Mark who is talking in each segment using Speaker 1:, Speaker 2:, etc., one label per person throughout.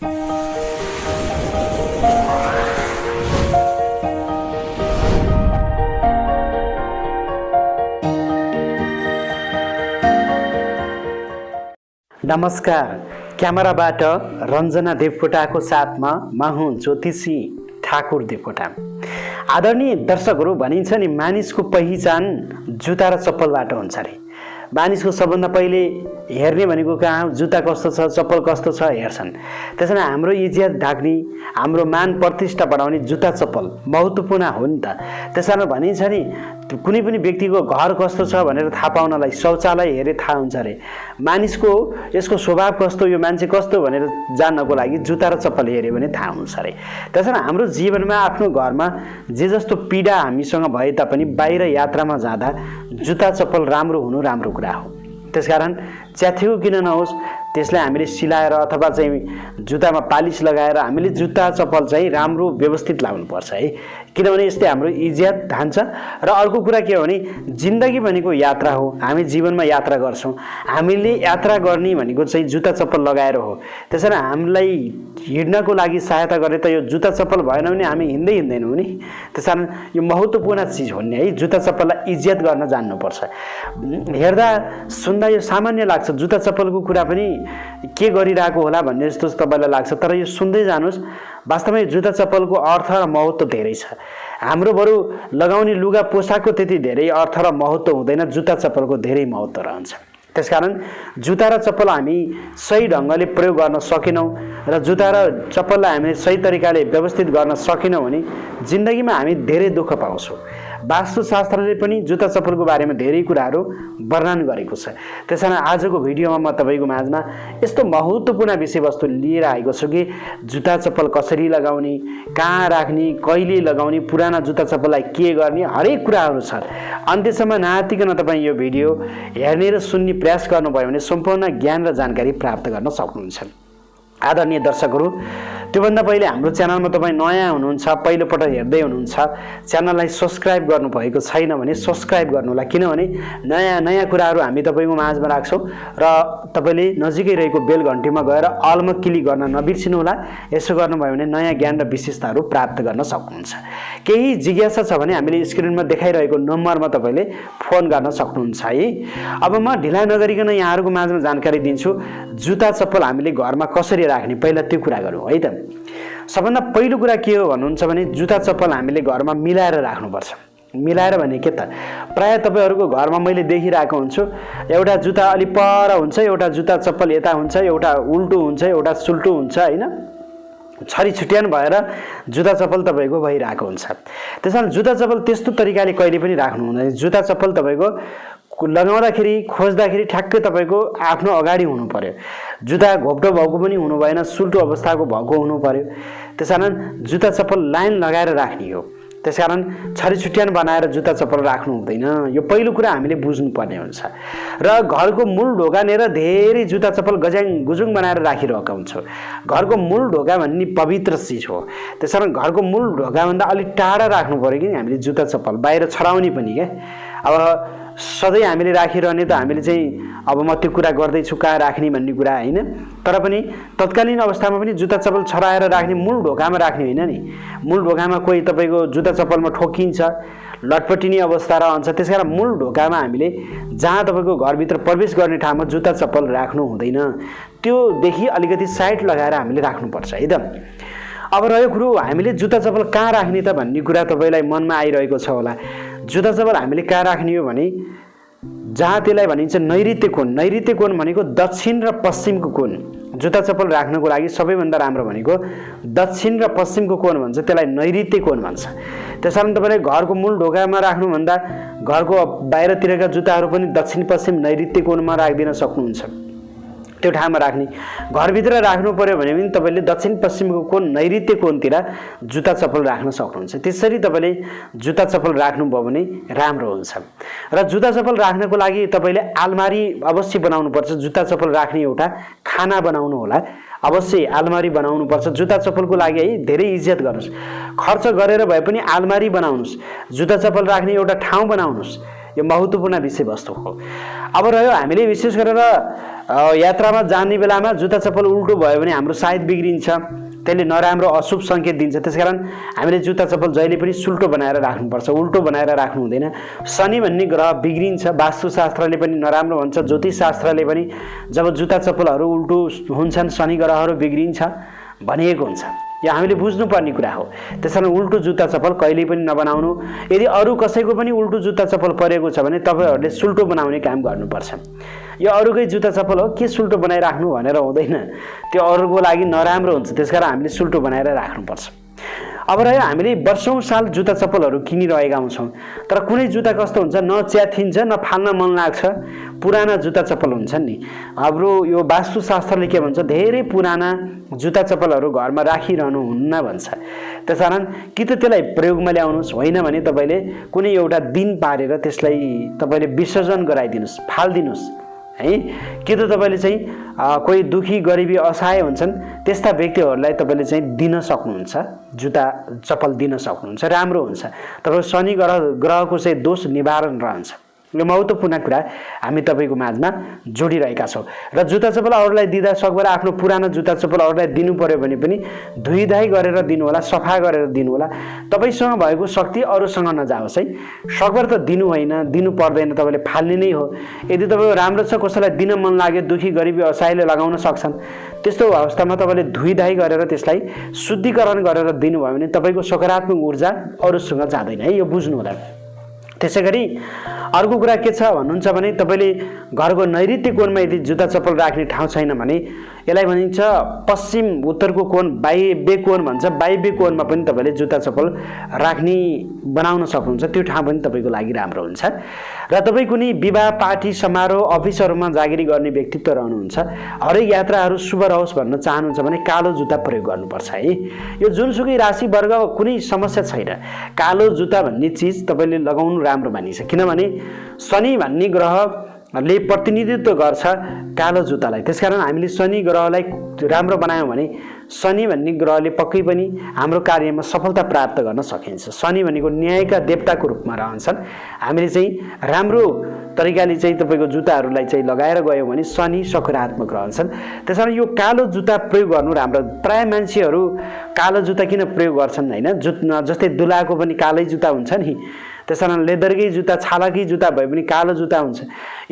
Speaker 1: नमस्कार, क्यामेराबाट रञ्जना देवकोटाको साथमा म हुँ ज्योतिषी ठाकुर देवकोटा। आदरणीय दर्शकहरू, भनिन्छ नि मानिसको पहिचान जुत्ता र चप्पलबाट हुन्छ अरे। मानिसको सबभन्दा पहिले हेर्ने भनेको कहाँ जुत्ता कस्तो छ, चप्पल कस्तो छ हेर्छन्। त्यसैले हाम्रो इज्जत ढाक्ने, हाम्रो मान प्रतिष्ठा बढाउने जुत्ता चप्पल महत्त्वपूर्ण हो नि त। त्यसैले भनिन्छ नि कुनै पनि व्यक्तिको घर कस्तो छ भनेर थाहा पाउनलाई शौचालय हेरे थाहा हुन्छ अरे। मानिसको यसको स्वभाव कस्तो, यो मान्छे कस्तो भनेर जान्नको लागि जुत्ता र चप्पल हेऱ्यो भने थाहा हुन्छ अरे। त्यसैले हाम्रो जीवनमा आफ्नो घरमा जे जस्तो पीडा हामीसँग भए तापनि बाहिर यात्रामा जाँदा जुत्ता चप्पल राम्रो हुनु राम्रो कुरा हो। त्यसकारण च्याथिएको किन नहोस्, त्यसलाई हामीले सिलाएर अथवा चाहिँ जुत्तामा पालिस लगाएर हामीले जुत्ता चप्पल चाहिँ राम्रो व्यवस्थित लाउनुपर्छ है। किनभने यसले हाम्रो इज्जत धान्छ। र अर्को कुरा के हो भने जिन्दगी भनेको यात्रा हो। हामी जीवनमा यात्रा गर्छौँ, हामीले यात्रा गर्ने भनेको चाहिँ जुत्ता चप्पल लगाएर हो। त्यसैले हामीलाई हिँड्नको लागि सहायता गरे त यो जुत्ता चप्पल भएन भने हामी हिँड्दैनौँ नि। त्यसकारण यो महत्त्वपूर्ण चिज हो नि है। जुत्ता चप्पललाई इज्जत गर्न जान्नुपर्छ। हेर्दा सुन्दा यो सामान्य लाग्छ, जुत्ता चप्पलको कुरा पनि के गरिरहेको होला भन्ने जस्तो तपाईँलाई लाग्छ, तर यो सुन्दै जानुहोस्। वास्तवमै जुत्ता चप्पलको अर्थ र महत्त्व धेरै छ। हाम्रो बरु लगाउने लुगा पोसाकको त्यति धेरै अर्थ र महत्त्व हुँदैन, जुत्ता चप्पलको धेरै महत्त्व रहन्छ। त्यसकारण जुत्ता र चप्पल हामी सही ढङ्गले प्रयोग गर्न सकेनौँ र जुत्ता र चप्पललाई हामीले सही तरिकाले व्यवस्थित गर्न सकेनौँ भने जिन्दगीमा हामी धेरै दुःख पाउँछौँ। वास्तुशास्त्रले पनि जुत्ता चप्पलको बारेमा धेरै कुराहरू वर्णन गरेको छ। त्यसैले आजको भिडियोमा म तपाईँको माझमा यस्तो महत्त्वपूर्ण विषयवस्तु लिएर आएको छु कि जुत्ता चप्पल कसरी लगाउने, कहाँ राख्ने, कहिले लगाउने, पुराना जुत्ता चप्पललाई के गर्ने, हरेक कुराहरू छ। अन्त्यसम्म नआत्तिकन तपाईँ यो भिडियो हेर्ने र सुन्ने प्रयास गर्नुभयो भने सम्पूर्ण ज्ञान र जानकारी प्राप्त गर्न सक्नुहुन्छ। आदरणीय दर्शकहरू, त्योभन्दा पहिले हाम्रो च्यानलमा तपाईँ नयाँ हुनुहुन्छ, पहिलोपटक हेर्दै हुनुहुन्छ, च्यानललाई सब्सक्राइब गर्नुभएको छैन भने सब्सक्राइब गर्नुहोला। किनभने नयाँ नयाँ कुराहरू हामी तपाईँको माझमा राख्छौँ र तपाईँले नजिकै रहेको बेल घन्टीमा गएर अलमा क्लिक गर्न नबिर्सिनुहोला। यसो गर्नुभयो भने नयाँ ज्ञान र विशेषताहरू प्राप्त गर्न सक्नुहुन्छ। केही जिज्ञासा छ भने हामीले स्क्रिनमा देखाइरहेको नम्बरमा तपाईँले फोन गर्न सक्नुहुन्छ है। अब म ढिला नगरिकन यहाँहरूको माझमा जानकारी दिन्छु, जुत्ता चप्पल हामीले घरमा कसरी राख्ने, पहिला त्यो कुरा गरौँ है त। सबभन्दा पहिलो कुरा के हो भन्नुहुन्छ भने जुत्ता चप्पल हामीले घरमा मिलाएर राख्नुपर्छ। मिलाएर भने के त, प्राय तपाईँहरूको घरमा मैले देखिरहेको हुन्छु, एउटा जुत्ता अलि पर हुन्छ, एउटा जुत्ता चप्पल यता हुन्छ, एउटा उल्टो हुन्छ, एउटा सुल्टो हुन्छ होइन। छरी छुट्यान भएर जुत्ता चप्पल तपाईँको भइरहेको हुन्छ। त्यसैले जुत्ता चप्पल त्यस्तो तरिकाले कहिले पनि राख्नु हुँदैन। जुत्ता चप्पल तपाईँको लगाउँदाखेरि खोज्दाखेरि ठ्याक्कै तपाईँको आफ्नो अगाडि हुनु पर्यो। जुत्ता घोप्टो भएको पनि हुनु भएन, सुल्टो अवस्थाको भएको हुनु पर्यो। त्यसकारण जुत्ता चप्पल लाइन लगाएर राख्ने हो। त्यसकारण छरी छुट्यान बनाएर जुत्ता चप्पल राख्नु हुँदैन। यो पहिलो कुरा हामीले बुझ्नुपर्ने हुन्छ। र घरको मूल ढोकानेर धेरै जुत्ता चप्पल गज्याङ गुजुङ बनाएर राखिरहेका हुन्छौँ। घरको मूल ढोका भन्ने पवित्र चिज हो। त्यसकारण घरको मूल ढोकाभन्दा अलिक टाढा राख्नु पऱ्यो कि हामीले जुत्ता चप्पल, बाहिर छराउने पनि क्या। अब सधैँ हामीले राखिरहने त हामीले चाहिँ अब म त्यो कुरा गर्दैछु कहाँ राख्ने भन्ने कुरा होइन, तर पनि तत्कालीन अवस्थामा पनि जुत्ता चप्पल छराएर राख्ने, मूल ढोकामा राख्ने होइन नि। मूल ढोकामा कोही तपाईँको जुत्ता चप्पलमा ठोकिन्छ, लटपटिने अवस्था रहन्छ। त्यसकारण मूल ढोकामा हामीले जहाँ तपाईँको घरभित्र प्रवेश गर्ने ठाउँमा जुत्ता चप्पल राख्नु हुँदैन। त्योदेखि अलिकति साइड लगाएर हामीले राख्नुपर्छ है त। अब रह्यो कुरो हामीले जुत्ता चप्पल कहाँ राख्ने त भन्ने कुरा तपाईँलाई मनमा आइरहेको छ होला। जुत्ता चप्पल हामीले कहाँ राख्ने हो भने जहाँ त्यसलाई भनिन्छ नैऋत्य कोण। नैऋत्य कोण भनेको दक्षिण र पश्चिमको कोण। जुत्ता चप्पल राख्नको लागि सबैभन्दा राम्रो भनेको दक्षिण र पश्चिमको कोण भन्छ, त्यसलाई नैऋत्य कोण भन्छ। त्यसकारण तपाईँले घरको मूल ढोकामा राख्नुभन्दा घरको बाहिरतिरका जुत्ताहरू पनि दक्षिण पश्चिम नैऋत्य कोणमा राखिदिन सक्नुहुन्छ। त्यो ठाउँमा राख्ने, घरभित्र राख्नु पर्यो भने पनि तपाईँले दक्षिण पश्चिमको कोण नैऋत्य कोणतिर जुत्ता चप्पल राख्न सक्नुहुन्छ। त्यसरी तपाईँले जुत्ता चप्पल राख्नुभयो भने राम्रो हुन्छ। र जुत्ता चप्पल राख्नको लागि तपाईँले आलमारी अवश्य बनाउनुपर्छ। जुत्ता चप्पल राख्ने एउटा खाना बनाउनु होला, अवश्य आलमारी बनाउनुपर्छ। जुत्ता चप्पलको लागि है धेरै इज्जत गर्नुहोस्, खर्च गरेर भए पनि आलमारी बनाउनुहोस्। जुत्ता चप्पल राख्ने एउटा ठाउँ बनाउनुहोस्। यो महत्त्वपूर्ण विषयवस्तु हो। अब रह्यो हामीले विशेष गरेर यात्रामा जाने बेलामा जुत्ता चप्पल उल्टो भयो भने हाम्रो सायद बिग्रिन्छ, त्यसले नराम्रो अशुभ सङ्केत दिन्छ। त्यसकारण हामीले जुत्ता चप्पल जहिले पनि सुल्टो बनाएर राख्नुपर्छ, उल्टो बनाएर राख्नु हुँदैन। शनि भन्ने ग्रह बिग्रिन्छ, वास्तुशास्त्रले पनि नराम्रो भन्छ, ज्योतिषशास्त्रले पनि जब जुत्ता चप्पलहरू उल्टो हुन्छन् शनि ग्रहहरू बिग्रिन्छ भनिएको हुन्छ। यो हामीले बुझ्नुपर्ने कुरा हो। त्यसकारण उल्टो जुत्ता चप्पल कहिल्यै पनि नबनाउनु। यदि अरू कसैको पनि उल्टो जुत्ता चप्पल परेको छ भने तपाईँहरूले सुल्टो बनाउने काम गर्नुपर्छ। यो अरूकै जुत्ता चप्पल हो, के सुल्टो बनाइराख्नु भनेर हुँदैन, त्यो अरूको लागि नराम्रो हुन्छ। त्यसकारण हामीले सुल्टो बनाएर राख्नुपर्छ। अब रह्यो हामीले वर्षौँ साल जुत्ता चप्पलहरू किनिरहेका हुन्छौँ, तर कुनै जुत्ता कस्तो हुन्छ न च्यातिन्छ न फाल्न मन लाग्छ, पुराना जुत्ता चप्पल हुन्छन् नि। हाम्रो यो वास्तुशास्त्रले के भन्छ, धेरै पुराना जुत्ता चप्पलहरू घरमा राखिरहनु हुन्न भन्छ। त्यसकारण कि त त्यसलाई प्रयोगमा ल्याउनुहोस्, होइन भने तपाईँले कुनै एउटा दिन पारेर त्यसलाई तपाईँले विसर्जन गराइदिनुहोस्, फालिदिनुहोस् है। कि त तपाईँले चाहिँ कोही दुखी गरिबी असहाय हुन्छन् त्यस्ता व्यक्तिहरूलाई तपाईँले चाहिँ दिन सक्नुहुन्छ, जुत्ता चप्पल दिन सक्नुहुन्छ, राम्रो हुन्छ। तपाईँ शनि ग्रहको चाहिँ दोष निवारण रहन्छ। यो महत्त्वपूर्ण कुरा हामी तपाईँको माझमा जोडिरहेका छौँ। र जुत्ता चप्पल अरूलाई दिँदा सकभर आफ्नो पुरानो जुत्ता चप्पल अरूलाई दिनु पर्यो भने पनि धुइधाइ गरेर दिनु होला, सफा गरेर दिनु होला। तपाईँसँग भएको शक्ति अरूसँग नजाओस् है। सकभर त दिनु होइन, दिनु पर्दैन, तपाईँले फाल्ने नै हो। यदि तपाईँको राम्रो छ, कसैलाई दिन मन लाग्यो, दुखी गरिबी असहायले लगाउन सक्छन्, त्यस्तो अवस्थामा तपाईँले धुइधाइ गरेर त्यसलाई शुद्धिकरण गरेर दिनुभयो भने तपाईँको सकारात्मक ऊर्जा अरूसँग जाँदैन है। यो बुझ्नु होला। त्यसै गरी अर्को कुरा के छ भन्नुहुन्छ भने तपाईँले घरको नैऋत्य कोणमा यदि जुत्ता चप्पल राख्ने ठाउँ छैन भने यसलाई भनिन्छ पश्चिम उत्तरको कोण, वायव्य कोण भन्छ। वायव्य कोणमा पनि तपाईँले जुत्ता चप्पल राख्ने बनाउन सक्नुहुन्छ, त्यो ठाउँ पनि तपाईँको लागि राम्रो हुन्छ। र तपाईँ कुनै विवाह पार्टी समारोह अफिसहरूमा जागिरी गर्ने व्यक्तित्व रहनुहुन्छ, हरेक यात्राहरू शुभ रहोस् भन्न चाहनुहुन्छ भने कालो जुत्ता प्रयोग गर्नुपर्छ है। यो जुनसुकै राशि वर्ग कुनै समस्या छैन, कालो जुत्ता भन्ने चिज तपाईँले लगाउनु राम्रो मानिन्छ। किनभने शनि भन्ने ग्रहले प्रतिनिधित्व गर्छ कालो जुत्तालाई। त्यसकारण हामीले शनि ग्रहलाई राम्रो बनायौँ भने शनि भन्ने ग्रहले पक्कै पनि हाम्रो कार्यमा सफलता प्राप्त गर्न सकिन्छ। शनि भनेको न्यायका देवताको रूपमा रहन्छन्। हामीले चाहिँ राम्रो तरिकाले चाहिँ तपाईँको जुत्ताहरूलाई चाहिँ लगाएर गयौँ भने शनि सकारात्मक रहन्छन्। त्यसकारण यो कालो जुत्ता प्रयोग गर्नु राम्रो। प्राय मान्छेहरू कालो जुत्ता किन प्रयोग गर्छन् होइन, जस्तै दुलाको पनि कालै जुत्ता हुन्छ नि, त्यसकारण लेदरकै जुत्ता, छालाकै जुत्ता भए पनि कालो जुत्ता हुन्छ,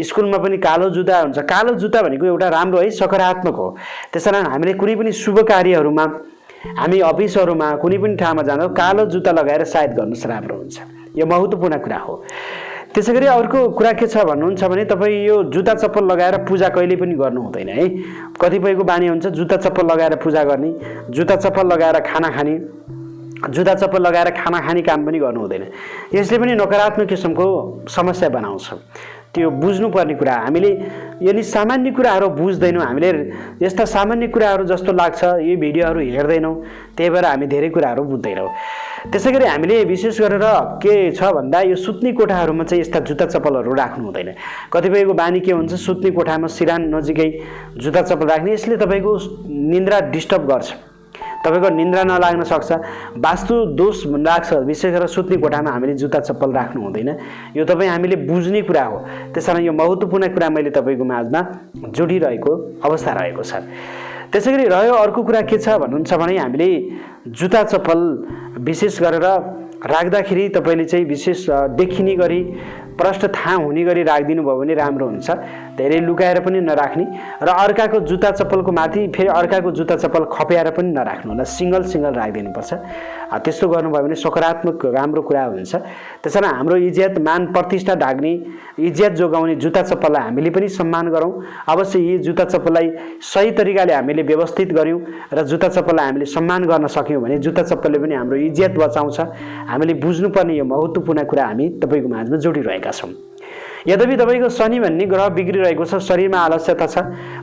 Speaker 1: स्कुलमा पनि कालो जुत्ता हुन्छ। कालो जुत्ता भनेको एउटा राम्रो है, सकारात्मक हो। त्यसकारण हामीले कुनै पनि शुभ कार्यहरूमा, हामी अफिसहरूमा कुनै पनि ठाउँमा जाँदा कालो जुत्ता लगाएर सायद गर्नुहोस्, राम्रो हुन्छ। यो महत्त्वपूर्ण कुरा हो। त्यसै गरी अर्को कुरा के छ भन्नुहुन्छ भने तपाईँ यो जुत्ता चप्पल लगाएर पूजा कहिले पनि गर्नु हुँदैन है। कतिपयको बानी हुन्छ जुत्ता चप्पल लगाएर पूजा गर्ने, जुत्ता चप्पल लगाएर खाना खाने, जुत्ता चप्पल लगाएर खाना खाने काम पनि गर्नु हुँदैन। यसले पनि नकारात्मक किसिमको समस्या बनाउँछ। त्यो बुझ्नुपर्ने कुरा। हामीले यदि सामान्य कुराहरू बुझ्दैनौँ, हामीले यस्ता सामान्य कुराहरू जस्तो लाग्छ यी भिडियोहरू हेर्दैनौँ, त्यही भएर हामी धेरै कुराहरू बुझ्दैनौँ। त्यसै गरी हामीले विशेष गरेर के छ भन्दा यो सुत्ने कोठाहरूमा चाहिँ यस्ता जुत्ता चप्पलहरू राख्नु हुँदैन। कतिपयको बानी के हुन्छ, सुत्ने कोठामा सिरान नजिकै जुत्ता चप्पल राख्ने, यसले तपाईँको निन्द्रा डिस्टर्ब गर्छ, तपाईँको निन्द्रा नलाग्न सक्छ, वास्तु दोष लाग्छ। विशेष गरेर सुत्ने कोठामा हामीले जुत्ता चप्पल राख्नु हुँदैन। यो तपाईँ हामीले बुझ्ने कुरा हो। त्यसकारण यो महत्त्वपूर्ण कुरा मैले तपाईँको माझमा जोडिरहेको अवस्था रहेको छ। त्यसै गरी रह्यो अर्को कुरा के छ भन्नुहुन्छ भने हामीले जुत्ता चप्पल विशेष गरेर राख्दाखेरि तपाईँले चाहिँ विशेष देखिने गरी प्रष्ट थाहा हुने गरी राखिदिनु भयो भने राम्रो हुन्छ। धेरै लुकाएर पनि नराख्ने र अर्काको जुत्ता चप्पलको माथि फेरि अर्काको जुत्ता चप्पल खप्याएर पनि नराख्नु होला, सिङ्गल सिङ्गल राखिदिनुपर्छ। त्यस्तो गर्नुभयो भने सकारात्मक राम्रो कुरा हुन्छ। त्यसैले हाम्रो इज्जत मान प्रतिष्ठा ढाक्ने, इज्जत जोगाउने जुत्ता चप्पललाई हामीले पनि सम्मान गरौँ। अवश्य यी जुत्ता चप्पललाई सही तरिकाले हामीले व्यवस्थित गऱ्यौँ र जुत्ता चप्पललाई हामीले सम्मान गर्न सक्यौँ भने जुत्ता चप्पलले पनि हाम्रो इज्जत बचाउँछ। हामीले बुझ्नुपर्ने यो महत्त्वपूर्ण कुरा हामी तपाईँको माझमा जोडिरहेका छौँ। यद्यपि तपाईँको शनि भन्ने ग्रह बिग्रिरहेको छ, शरीरमा आलस्यता छ,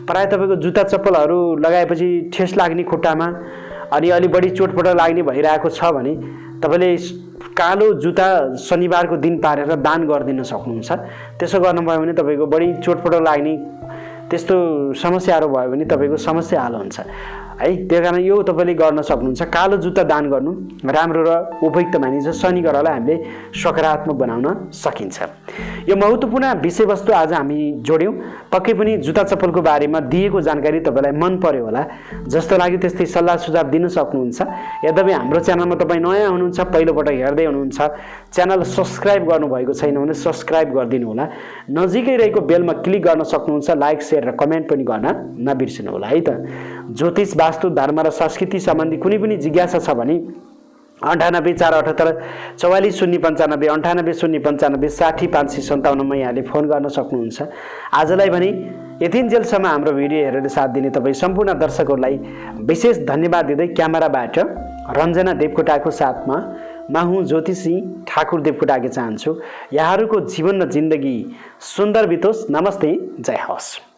Speaker 1: प्रायः तपाईँको जुत्ता चप्पलहरू लगाएपछि ठेस लाग्ने खुट्टामा अनि अलि बढी चोटपटक लाग्ने भइरहेको छ भने तपाईँले कालो जुत्ता शनिबारको दिन पारेर दान गरिदिन सक्नुहुन्छ। त्यसो गर्नुभयो भने तपाईँको बढी चोटपटक लाग्ने त्यस्तो समस्याहरू भयो भने तपाईँको समस्या हल हुन्छ। है। त्यही कारण यो तपाईँले गर्न सक्नुहुन्छ। कालो जुत्ता दान गर्नु राम्रो र उपयुक्त मानिन्छ। शनि ग्रहलाई हामीले सकारात्मक बनाउन सकिन्छ। यो महत्त्वपूर्ण विषयवस्तु आज हामी जोड्यौँ। पक्कै पनि जुत्ता चप्पलको बारेमा दिएको जानकारी तपाईँलाई मन पर्यो होला जस्तो लाग्यो त्यस्तै सल्लाह सुझाव दिन सक्नुहुन्छ। यद्यपि हाम्रो च्यानलमा तपाईँ नयाँ हुनुहुन्छ, पहिलोपटक हेर्दै हुनुहुन्छ, च्यानल सब्सक्राइब गर्नुभएको छैन भने सब्सक्राइब गरिदिनु होला। नजिकै रहेको बेलमा क्लिक गर्न सक्नुहुन्छ। लाइक शेयर र कमेन्ट पनि गर्न नबिर्सिनु होला है त। ज्योतिष वास्तु धर्म र संस्कृति सम्बन्धी कुनै पनि जिज्ञासा छ भने 98 478 44 095 98 095 60 557 मा यहाँले फोन गर्न सक्नुहुन्छ। आजलाई भने यतिन्जेलसम्म हाम्रो भिडियो हेरेर साथ दिने तपाईँ सम्पूर्ण दर्शकहरूलाई विशेष धन्यवाद दिँदै क्यामेराबाट रञ्जना देवकोटाको साथमा म हुँ ज्योतिषी ठाकुर देवकोटाके चाहन्छु यहाँहरूको जीवन र जिन्दगी सुन्दर बितोस्। नमस्ते, जय होस्।